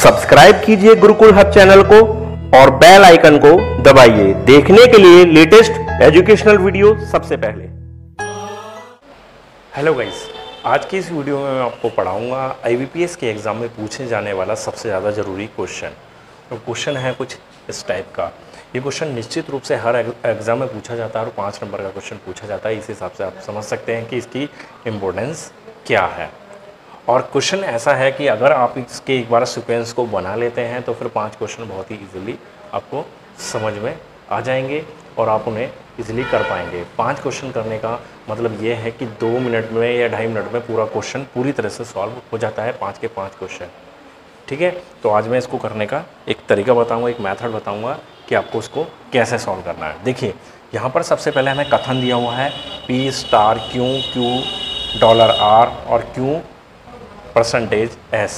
Subscribe कीजिए Gurukul hub channel को और बेल आइकन को दबाइए देखने के लिए लेटेस्ट एजुकेशनल वीडियो सबसे पहले। हेलो गाइस, आज की इस वीडियो में मैं आपको पढ़ाऊंगा आईबीपीएस के एग्ज़ाम में पूछे जाने वाला सबसे ज़्यादा ज़रूरी क्वेश्चन। तो क्वेश्चन है कुछ इस टाइप का। ये क्वेश्चन निश्चित रूप से हर एग्ज़ाम में पूछा जाता है और 5 नंबर का क्वेश्चन पूछा जाता है। इस हिसाब से आप समझ सकते हैं कि इसकी इम्पोर्टेंस क्या है। और क्वेश्चन ऐसा है कि अगर आप इसके एक बार सीक्वेंस को बना लेते हैं तो फिर 5 क्वेश्चन बहुत ही इजीली आपको समझ में आ जाएंगे और आप उन्हें इजीली कर पाएंगे। 5 क्वेश्चन करने का मतलब ये है कि 2 मिनट में या 2.5 मिनट में पूरा क्वेश्चन पूरी तरह से सॉल्व हो जाता है, 5 के 5 क्वेश्चन। ठीक है, तो आज मैं इसको करने का एक तरीका बताऊँगा, एक मेथड बताऊँगा कि आपको उसको कैसे सॉल्व करना है। देखिए, यहाँ पर सबसे पहले हमें कथन दिया हुआ है P स्टार क्यू $R और Q %S।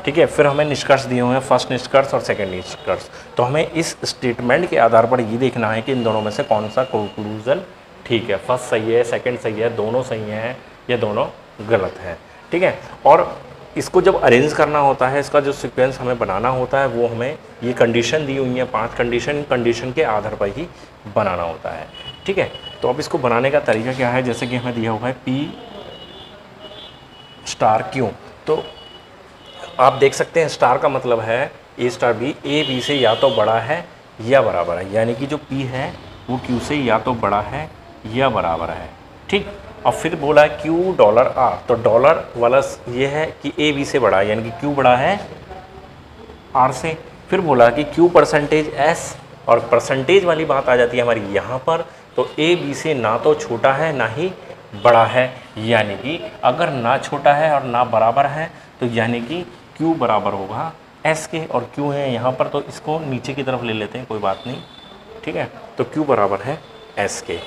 ठीक है, फिर हमें निष्कर्ष दिए हुए हैं, फर्स्ट निष्कर्ष और सेकंड निष्कर्ष। तो हमें इस स्टेटमेंट के आधार पर ये देखना है कि इन दोनों में से कौन सा कंक्लूजन ठीक है, फर्स्ट सही है, सेकंड सही है, दोनों सही हैं या दोनों गलत हैं। ठीक है, और इसको जब अरेंज करना होता है, इसका जो सीक्वेंस हमें बनाना होता है वो हमें ये कंडीशन दी हुई है 5 कंडीशन के आधार पर ही बनाना होता है। ठीक है, तो अब इसको बनाने का तरीका क्या है, जैसे कि हमें दिया हुआ है P स्टार क्यू। तो आप देख सकते हैं स्टार का मतलब है A star B, A B से या तो बड़ा है या बराबर है, यानी कि जो P है वो Q से या तो बड़ा है या बराबर है। ठीक, और फिर बोला है $R, तो डॉलर वाला ये है कि A B से बड़ा है, यानी कि Q बड़ा है R से। फिर बोला कि Q %S, और परसेंटेज वाली बात आ जाती है हमारी यहाँ पर, तो A B से ना तो छोटा है ना ही बड़ा है, यानी कि अगर ना छोटा है और ना बराबर है तो यानी कि Q बराबर होगा S के, और Q है यहाँ पर तो इसको नीचे की तरफ ले लेते हैं, कोई बात नहीं। ठीक है, तो Q बराबर है S के।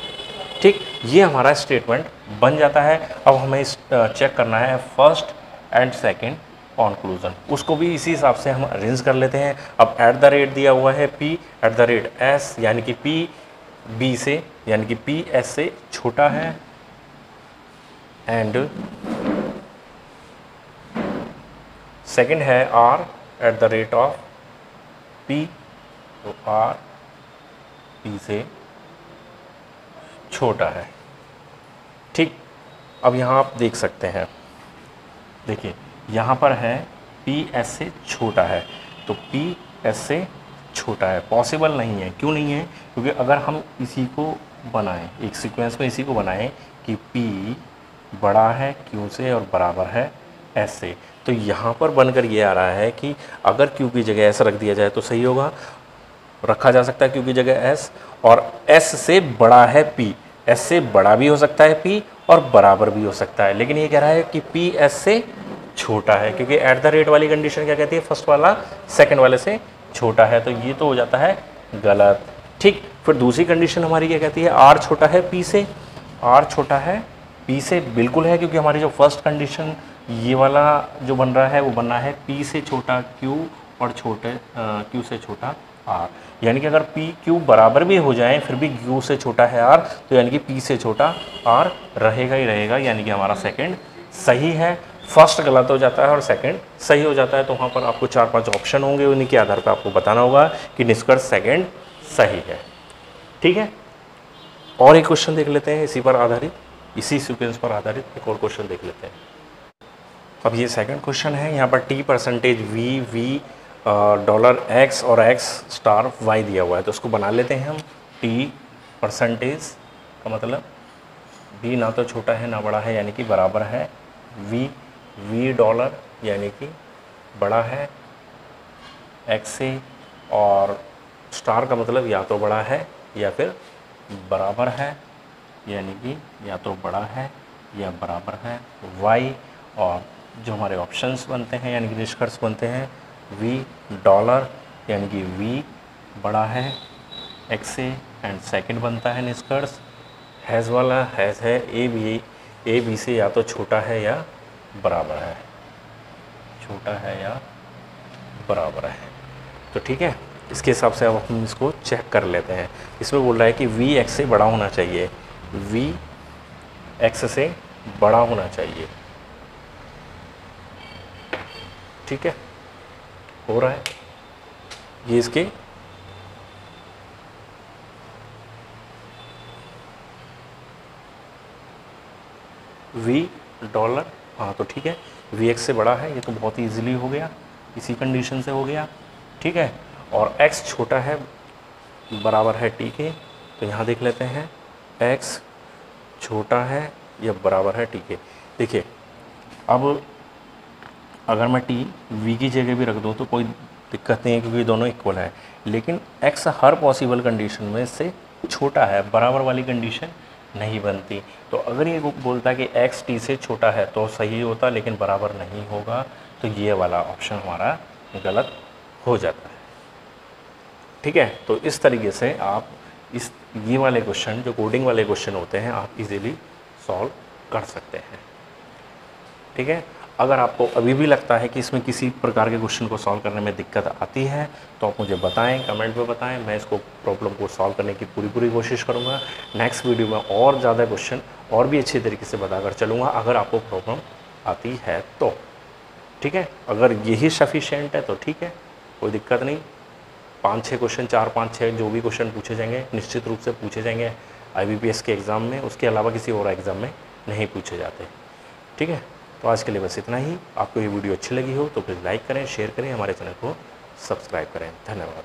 ठीक, ये हमारा स्टेटमेंट बन जाता है। अब हमें चेक करना है फर्स्ट एंड सेकंड कंक्लूजन, उसको भी इसी हिसाब से हम अरेंज कर लेते हैं। अब @ दिया हुआ है P @S, यानी कि P B से यानी कि P S से छोटा है, एंड सेकंड है R @P, तो R P से छोटा है। ठीक, अब यहाँ आप देख सकते हैं, देखिए यहाँ पर है P S से छोटा है, तो P S से छोटा है, पॉसिबल नहीं है। क्यों नहीं है? क्योंकि अगर हम इसी को बनाएं, एक सीक्वेंस में इसी को बनाएं कि P बड़ा है Q से और बराबर है S से, तो यहाँ पर बनकर ये आ रहा है कि अगर Q की जगह S रख दिया जाए तो सही होगा, रखा जा सकता है Q की जगह S, और S से बड़ा है P, S से बड़ा भी हो सकता है P और बराबर भी हो सकता है, लेकिन ये कह रहा है कि P S से छोटा है, क्योंकि @ वाली कंडीशन क्या कहती है, फर्स्ट वाला सेकंड वाले से छोटा है, तो ये तो हो जाता है गलत। ठीक, फिर दूसरी कंडीशन हमारी क्या कहती है, R छोटा है P से, R छोटा है P से बिल्कुल है, क्योंकि हमारी जो फर्स्ट कंडीशन ये वाला जो बन रहा है वो बनना है P से छोटा Q और Q से छोटा R, यानी कि अगर P Q बराबर भी हो जाए फिर भी Q से छोटा है R, तो यानी कि P से छोटा R रहेगा ही रहेगा, यानी कि हमारा सेकंड सही है। फर्स्ट गलत हो जाता है और सेकंड सही हो जाता है, तो वहाँ पर आपको 4-5 ऑप्शन होंगे, उन्हीं के आधार पर आपको बताना होगा कि निष्कर्ष सेकंड सही है। ठीक है, और एक क्वेश्चन देख लेते हैं इसी पर आधारित, इसी सीक्वेंस पर आधारित एक और क्वेश्चन देख लेते हैं। अब ये सेकंड क्वेश्चन है, यहाँ पर T %V $X और X स्टार Y दिया हुआ है, तो उसको बना लेते हैं हम। T % का मतलब V ना तो छोटा है ना बड़ा है, यानी कि बराबर है V $, यानी कि बड़ा है X से, और स्टार का मतलब या तो बड़ा है या फिर बराबर है, यानी कि या तो बड़ा है या बराबर है Y, और जो हमारे ऑप्शंस बनते हैं यानी कि निष्कर्ष बनते हैं V $, यानी कि V बड़ा है X से, एंड सेकंड बनता है निष्कर्ष हैज़ वाला, हैज़ है A B से या तो छोटा है या बराबर है, छोटा है या बराबर है। तो ठीक है, इसके हिसाब से अब हम इसको चेक कर लेते हैं। इसमें बोल रहा है कि V X से बड़ा होना चाहिए, V X से बड़ा होना चाहिए। ठीक है, हो रहा है, ये इसके $v, हाँ तो ठीक है, vx से बड़ा है, ये तो बहुत ही ईजिली हो गया, इसी कंडीशन से हो गया, ठीक है। और x छोटा है बराबर है t के, तो यहाँ देख लेते हैं x छोटा है या बराबर है t के। देखिए अब अगर मैं t v की जगह भी रख दूँ तो कोई दिक्कत नहीं है क्योंकि दोनों इक्वल है, लेकिन x हर पॉसिबल कंडीशन में से छोटा है, बराबर वाली कंडीशन नहीं बनती। तो अगर ये बोलता है कि x t से छोटा है तो सही होता, लेकिन बराबर नहीं होगा, तो ये वाला ऑप्शन हमारा गलत हो जाता है, ठीक है। तो इस तरीके से आप ये वाले क्वेश्चन, जो कोडिंग वाले क्वेश्चन होते हैं, आप इजीली सॉल्व कर सकते हैं, ठीक है। अगर आपको अभी भी लगता है कि इसमें किसी प्रकार के क्वेश्चन को सॉल्व करने में दिक्कत आती है तो आप मुझे बताएं, कमेंट में बताएं, मैं इसको प्रॉब्लम को सॉल्व करने की पूरी कोशिश करूंगा। नेक्स्ट वीडियो में और ज़्यादा क्वेश्चन और भी अच्छे तरीके से बताकर चलूँगा अगर आपको प्रॉब्लम आती है तो, ठीक है। अगर यही सफिशिएंट है तो ठीक है, कोई दिक्कत नहीं। 5-6 क्वेश्चन, 4-5-6 जो भी क्वेश्चन पूछे जाएंगे निश्चित रूप से पूछे जाएंगे IBPS के एग्ज़ाम में, उसके अलावा किसी और एग्ज़ाम में नहीं पूछे जाते, ठीक है। तो आज के लिए बस इतना ही। आपको ये वीडियो अच्छी लगी हो तो प्लीज़ लाइक करें, शेयर करें, हमारे चैनल को सब्सक्राइब करें। धन्यवाद।